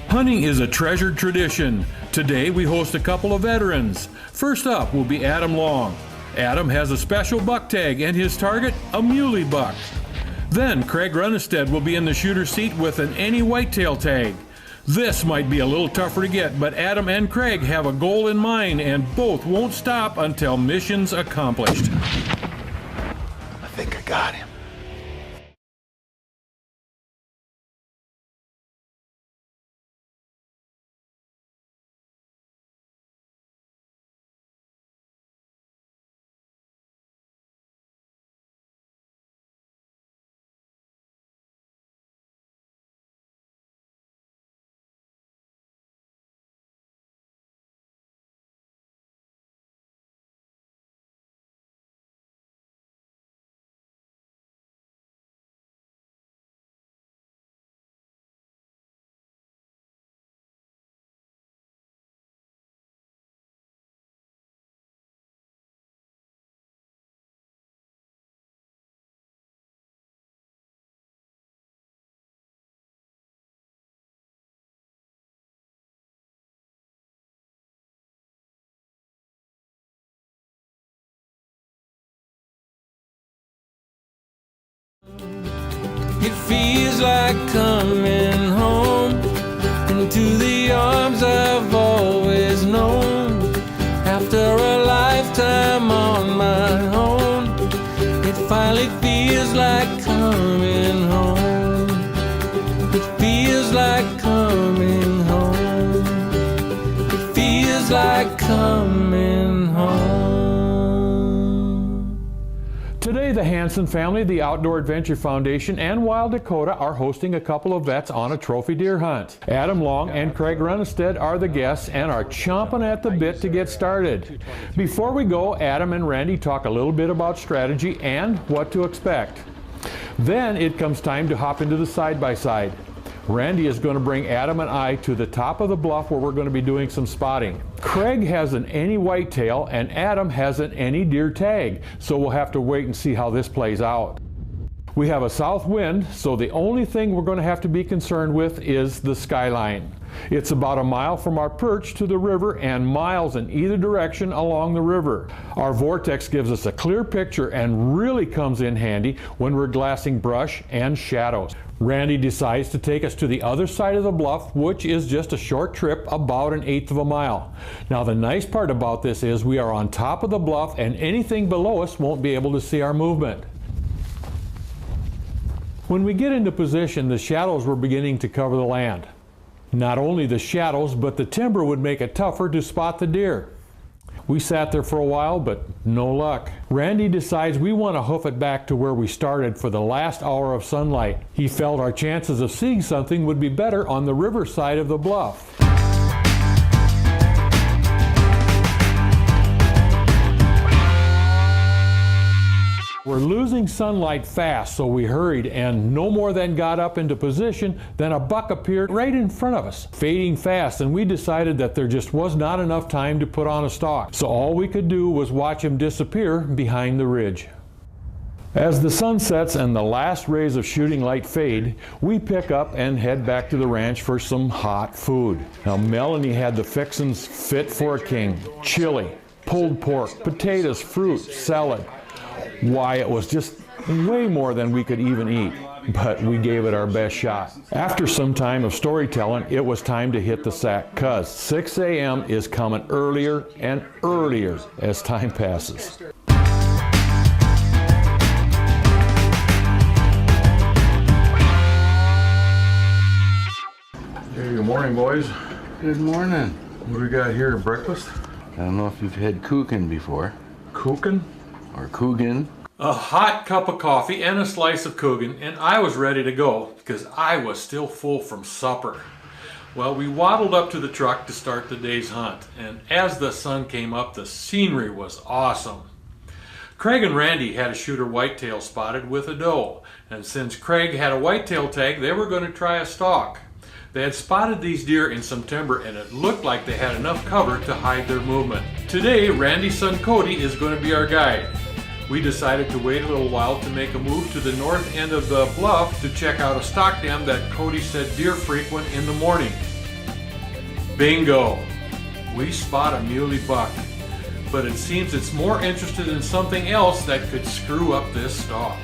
Hunting is a treasured tradition. Today we host a couple of veterans. First up will be Adam Long. Adam has a special buck tag and his target, a muley buck. Then Craig Runnestead will be in the shooter's seat with an any whitetail tag. This might be a little tougher to get, but Adam and Craig have a goal in mind and both won't stop until mission's accomplished. I think I got him. It feels like coming home into the arms I've always known. After a lifetime on my own, it finally feels like coming home. It feels like coming home. It feels like coming home. Today, the Hanson family, the Outdoor Adventure Foundation, and Wild Dakota are hosting a couple of vets on a trophy deer hunt. Adam Long and Craig Runnestead are the guests and are chomping at the bit to get started. Before we go, Adam and Randy talk a little bit about strategy and what to expect. Then it comes time to hop into the side-by-side. Randy is going to bring Adam and I to the top of the bluff where we're going to be doing some spotting. Craig has an any whitetail and Adam has an any deer tag, so we'll have to wait and see how this plays out. We have a south wind, so the only thing we're going to have to be concerned with is the skyline. It's about a mile from our perch to the river and miles in either direction along the river. Our vortex gives us a clear picture and really comes in handy when we're glassing brush and shadows. Randy decides to take us to the other side of the bluff, which is just a short trip, about 1/8 of a mile. Now the nice part about this is we are on top of the bluff and anything below us won't be able to see our movement. When we get into position, the shadows were beginning to cover the land. Not only the shadows, but the timber would make it tougher to spot the deer. We sat there for a while, but no luck. Randy decides we want to hoof it back to where we started for the last hour of sunlight. He felt our chances of seeing something would be better on the river side of the bluff. We're losing sunlight fast, so we hurried and no more than got up into position than a buck appeared right in front of us, fading fast, and we decided that there just was not enough time to put on a stalk. So all we could do was watch him disappear behind the ridge. As the sun sets and the last rays of shooting light fade, we pick up and head back to the ranch for some hot food. Now Melanie had the fixins fit for a king. Chili, pulled pork, potatoes, fruit, salad. Why, it was just way more than we could even eat, but we gave it our best shot. After some time of storytelling, it was time to hit the sack, cause 6 a.m. is coming earlier and earlier as time passes. Hey, good morning, boys. Good morning. What do we got here, breakfast? I don't know if you've had Kuchen before. Kuchen? Or Coogan. A hot cup of coffee and a slice of Coogan, and I was ready to go because I was still full from supper. Well, we waddled up to the truck to start the day's hunt, and as the sun came up, the scenery was awesome. Craig and Randy had a shooter whitetail spotted with a doe, and since Craig had a whitetail tag, they were going to try a stalk. They had spotted these deer in some timber and it looked like they had enough cover to hide their movement. Today, Randy's son Cody is going to be our guide. We decided to wait a little while to make a move to the north end of the bluff to check out a stock dam that Cody said deer frequent in the morning. Bingo! We spot a muley buck, but it seems it's more interested in something else that could screw up this stalk.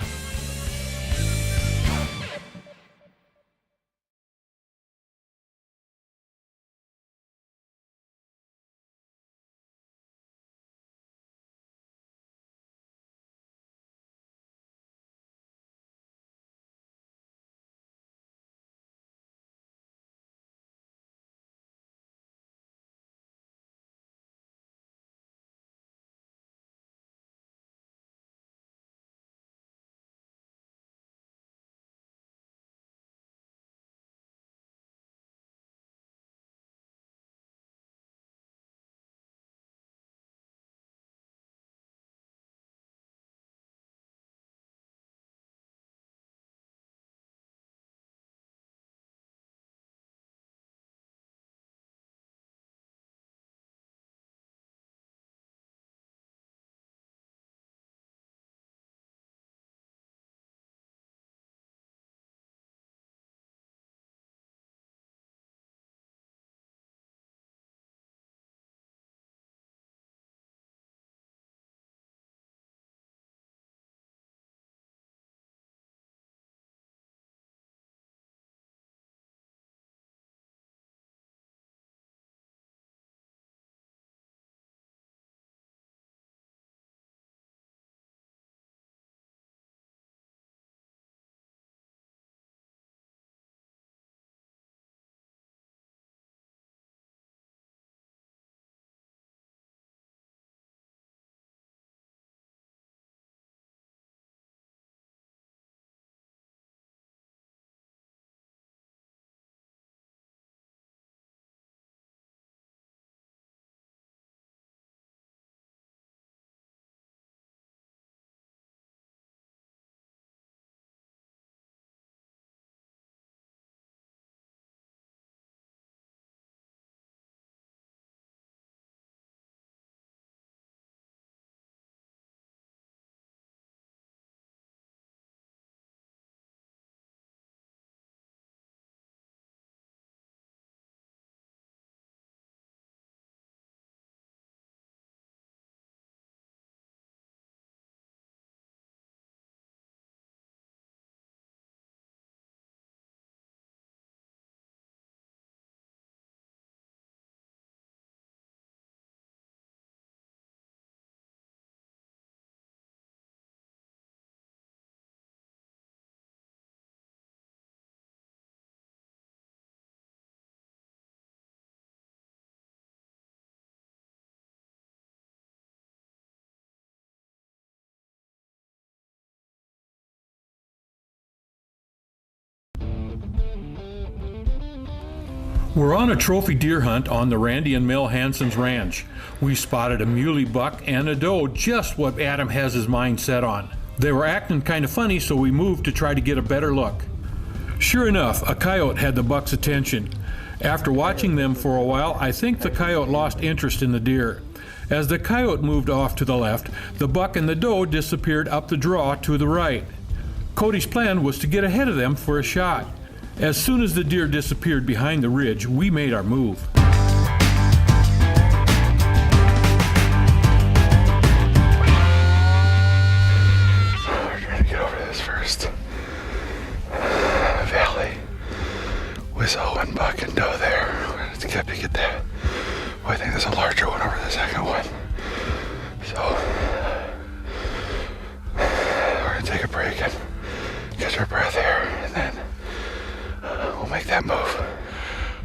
We're on a trophy deer hunt on the Randy and Mel Hansen's ranch. We spotted a muley buck and a doe, just what Adam has his mind set on. They were acting kind of funny, so we moved to try to get a better look. Sure enough, a coyote had the buck's attention. After watching them for a while, I think the coyote lost interest in the deer. As the coyote moved off to the left, the buck and the doe disappeared up the draw to the right. Cody's plan was to get ahead of them for a shot. As soon as the deer disappeared behind the ridge, we made our move. We're trying to get over this first valley. We saw one buck and doe there. We're gonna have to get that. Well, I think there's a larger one over the second one. So we're gonna take a break and catch our breath here, and then we'll make that move.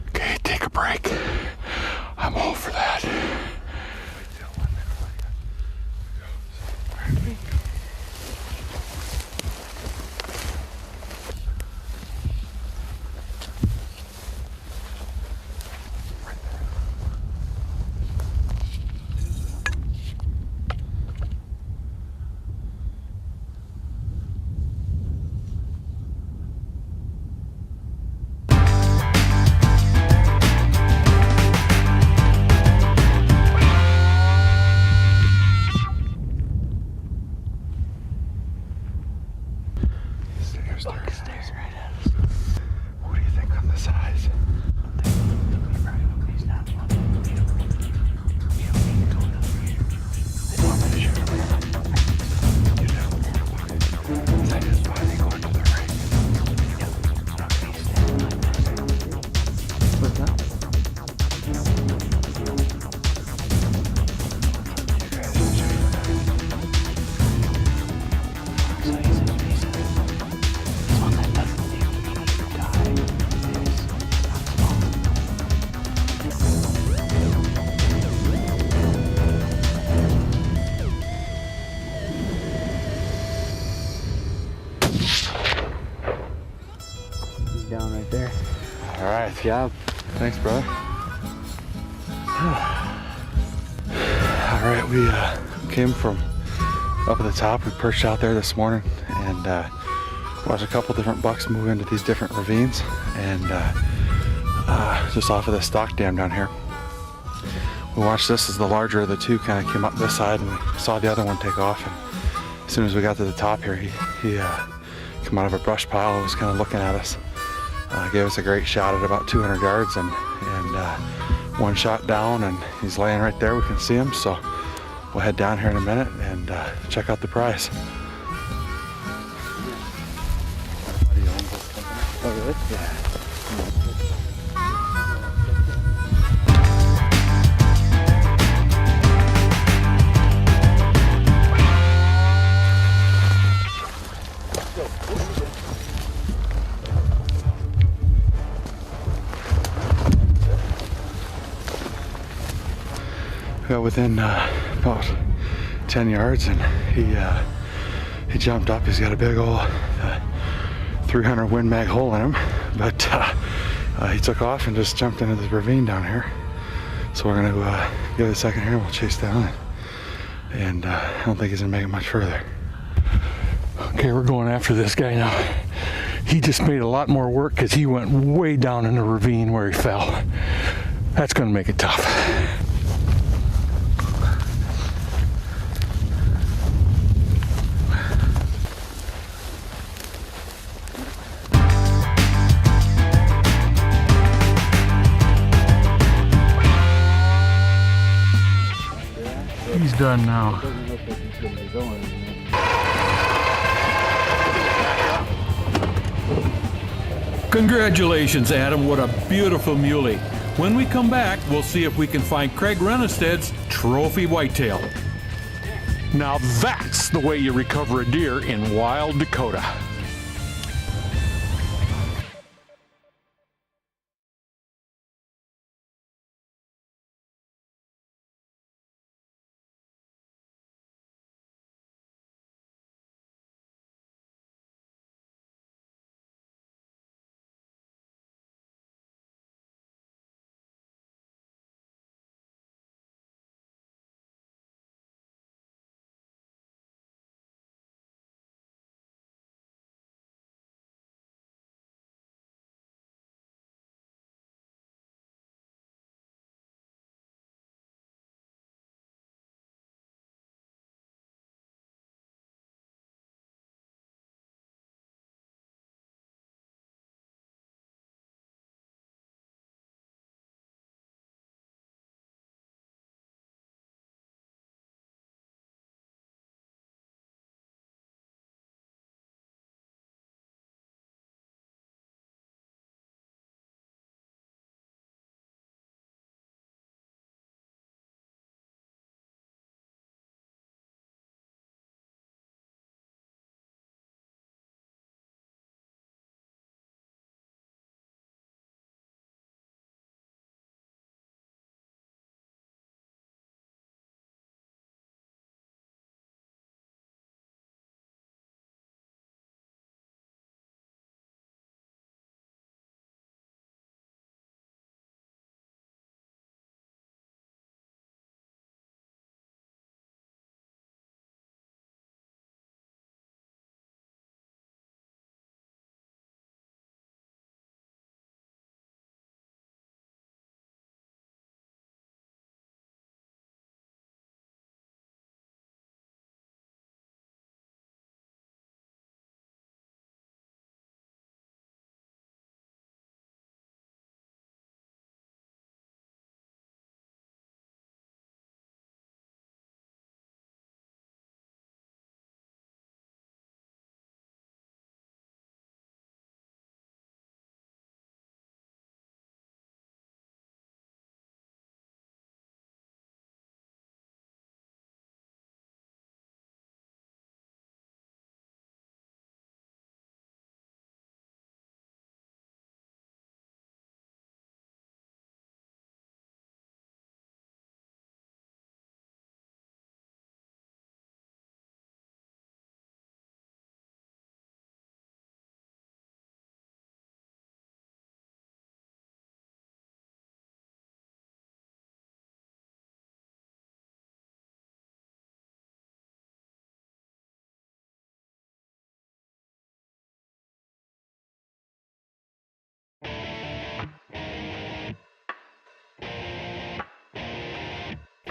Okay, take a break. I'm all for that. Stares right at us. What do you think on the size? Down right there. All right. Good job. Thanks, brother. All right, we came from up at the top. We perched out there this morning and watched a couple different bucks move into these different ravines, and just off of the stock dam down here. We watched this as the larger of the two kind of came up this side, and we saw the other one take off. And as soon as we got to the top here, he came out of a brush pile and was kind of looking at us. Gave us a great shot at about 200 yards, and one shot down, and he's laying right there. We can see him, so we'll head down here in a minute and check out the prize. Oh, really? Yeah. Got within about 10 yards, and he jumped up. He's got a big old 300 Win Mag hole in him, but he took off and just jumped into the ravine down here. So we're gonna give it a second here and we'll chase down it. And I don't think he's gonna make it much further. Okay, we're going after this guy now. He just made a lot more work because he went way down in the ravine where he fell. That's gonna make it tough. He's done now. Congratulations, Adam. What a beautiful muley. When we come back, we'll see if we can find Craig Runested's trophy whitetail. Now that's the way you recover a deer in wild Dakota.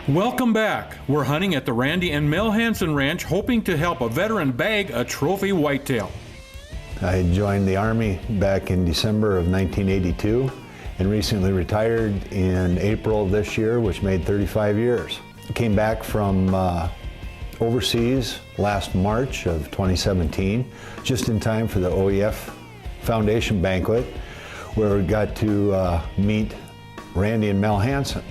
Welcome back. We're hunting at the Randy and Mel Hansen Ranch, hoping to help a veteran bag a trophy whitetail. I joined the Army back in December of 1982 and recently retired in April of this year, which made 35 years. I came back from overseas last March of 2017, just in time for the OEF Foundation banquet, where we got to meet Randy and Mel Hansen.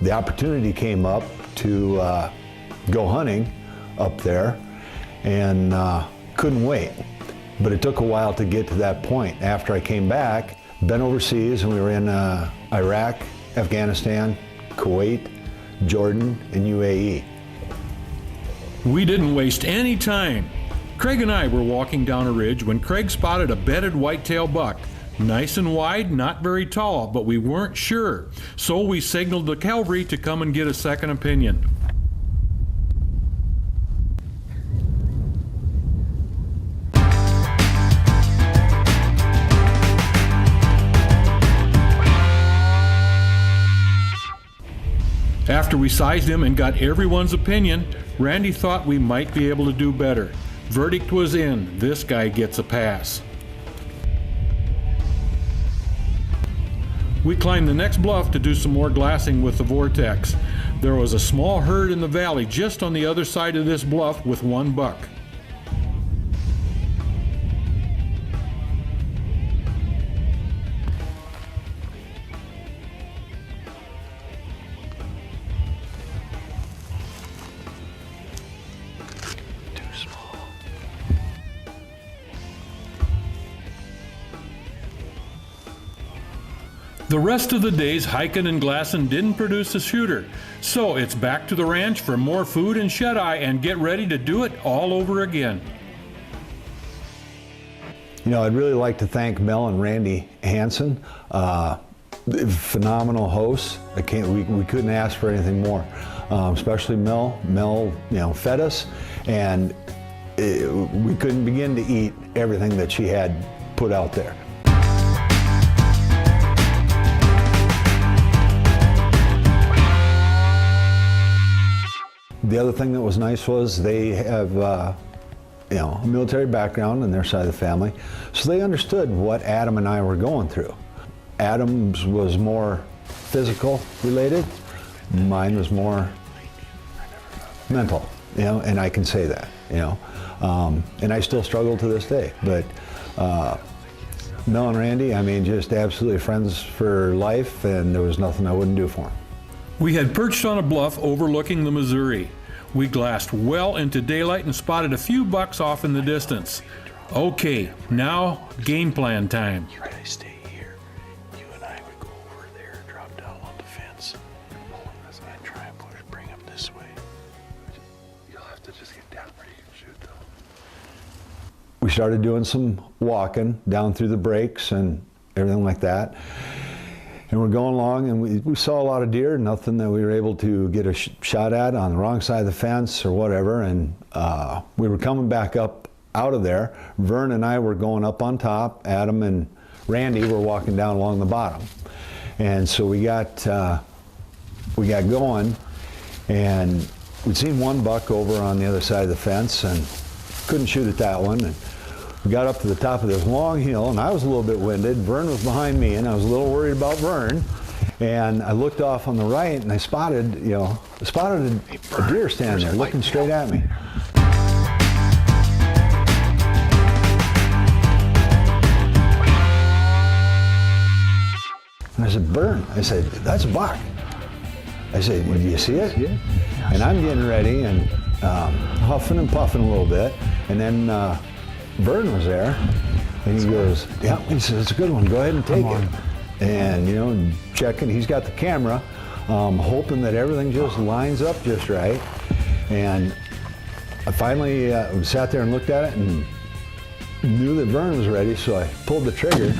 The opportunity came up to go hunting up there and couldn't wait. But it took a while to get to that point. After I came back, been overseas, and we were in Iraq, Afghanistan, Kuwait, Jordan, and UAE. We didn't waste any time. Craig and I were walking down a ridge when Craig spotted a bedded whitetail buck. Nice and wide, not very tall, but we weren't sure. So we signaled the cavalry to come and get a second opinion. After we sized him and got everyone's opinion, Randy thought we might be able to do better. Verdict was in. This guy gets a pass. We climbed the next bluff to do some more glassing with the Vortex. There was a small herd in the valley just on the other side of this bluff with one buck. The rest of the day's hiking and glassing didn't produce a shooter, so it's back to the ranch for more food and shut-eye and get ready to do it all over again. You know, I'd really like to thank Mel and Randy Hansen, phenomenal hosts. We couldn't ask for anything more, especially Mel. Mel, fed us, and we couldn't begin to eat everything that she had put out there. The other thing that was nice was they have, a military background on their side of the family, so they understood what Adam and I were going through. Adam's was more physical related, mine was more mental, and I can say that, and I still struggle to this day. But Mel and Randy, just absolutely friends for life, and there was nothing I wouldn't do for them. We had perched on a bluff overlooking the Missouri. We glassed well into daylight and spotted a few bucks off in the distance. Okay, now game plan time. You guys stay here. You and I would go over there, drop down on the fence, and try and bring up this way. You'll have to just get down where you can shoot, though. We started doing some walking down through the breaks and everything like that. And we're going along, and we saw a lot of deer, nothing that we were able to get a shot at on the wrong side of the fence or whatever. And we were coming back up out of there. Vern and I were going up on top. Adam and Randy were walking down along the bottom. And so we got going, and we'd seen one buck over on the other side of the fence and couldn't shoot at that one. And we got up to the top of this long hill, and I was a little bit winded. Vern was behind me, and I was a little worried about Vern. And I looked off on the right, and I spotted a deer standing there looking straight at me. And I said, Vern, that's a buck. I said, do you see it? And I'm getting ready and huffing and puffing a little bit, and then Vern was there, and he goes, yeah, he says, it's a good one, go ahead and take it. And, checking, he's got the camera, hoping that everything just lines up just right. And I finally sat there and looked at it and knew that Vern was ready, so I pulled the trigger.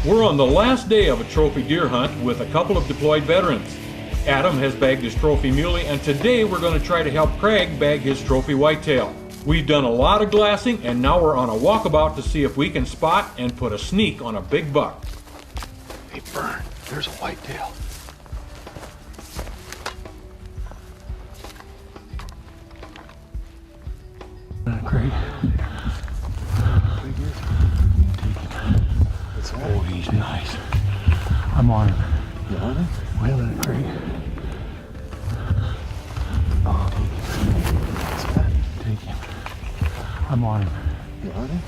We're on the last day of a trophy deer hunt with a couple of deployed veterans. Adam has bagged his trophy muley, and today we're going to try to help Craig bag his trophy whitetail. We've done a lot of glassing, and now we're on a walkabout to see if we can spot and put a sneak on a big buck. Hey, Vern, there's a whitetail. Craig. Oh, he's Nice. I'm on him. You on him? Wait a minute, Craig. Take him. I'm on him. You on him?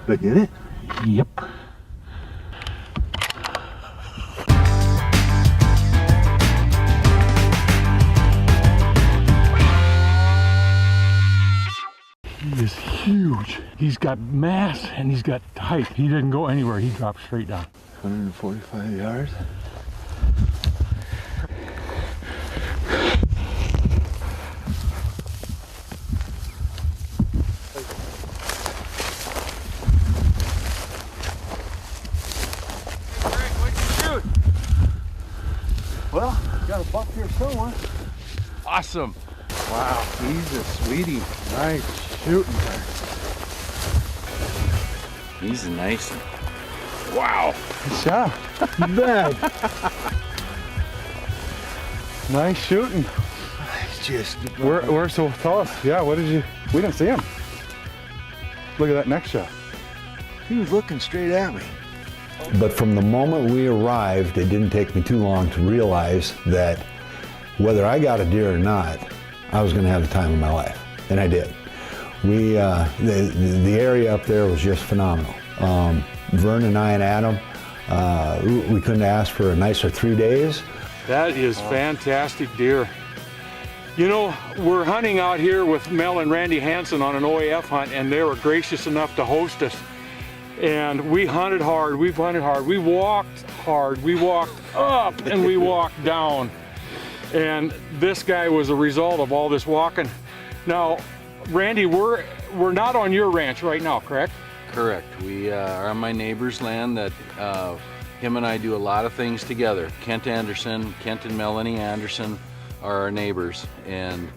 Did I get it? Yep. He is huge. He's got mass and he's got height. He didn't go anywhere. He dropped straight down. 145 yards. Well, got a buck here somewhere. Awesome. Wow, he's a sweetie. Nice shooting there. He's a nice one. Wow. Good shot. Bad. Nice shooting. Just Where? So tell us. Yeah. What did you? We didn't see him. Look at that next shot. he was looking straight at me. But from the moment we arrived, it didn't take me too long to realize that whether I got a deer or not, I was going to have the time of my life, and I did. The area up there was just phenomenal. Vern and I and Adam, we couldn't ask for a nicer 3 days. That is fantastic deer. You know, we're hunting out here with Mel and Randy Hansen on an OAF hunt, and they were gracious enough to host us. And we hunted hard, we've hunted hard, we walked hard, we walked up and we walked down. And this guy was a result of all this walking. Now, Randy, we're not on your ranch right now, correct? Correct. We are on my neighbor's land that him and I do a lot of things together. Kent Anderson, Kent and Melanie Anderson are our neighbors, and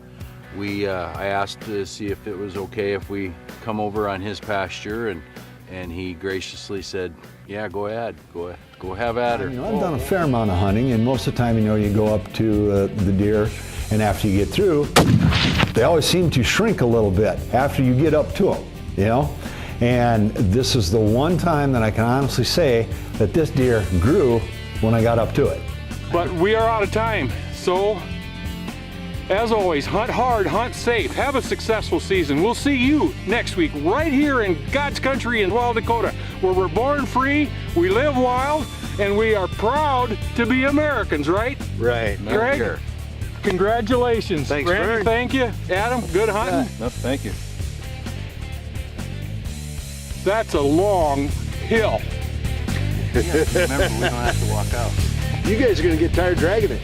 I asked to see if it was okay if we come over on his pasture, and he graciously said, yeah, go ahead, go have at her. You know, I've done a fair amount of hunting, and most of the time, you know, you go up to the deer, and after you get through, they always seem to shrink a little bit after you get up to them, you know? And this is the one time that I can honestly say that this deer grew when I got up to it. But we are out of time, so as always, hunt hard, hunt safe, have a successful season. We'll see you next week right here in God's country in Wild Dakota, where we're born free, we live wild, and we are proud to be Americans, right? Right. Greg, congratulations. Thanks, Randy, Vern. thank you. Adam, good hunting. No, thank you. That's a long hill. Remember, we don't have to walk out. You guys are going to get tired dragging it.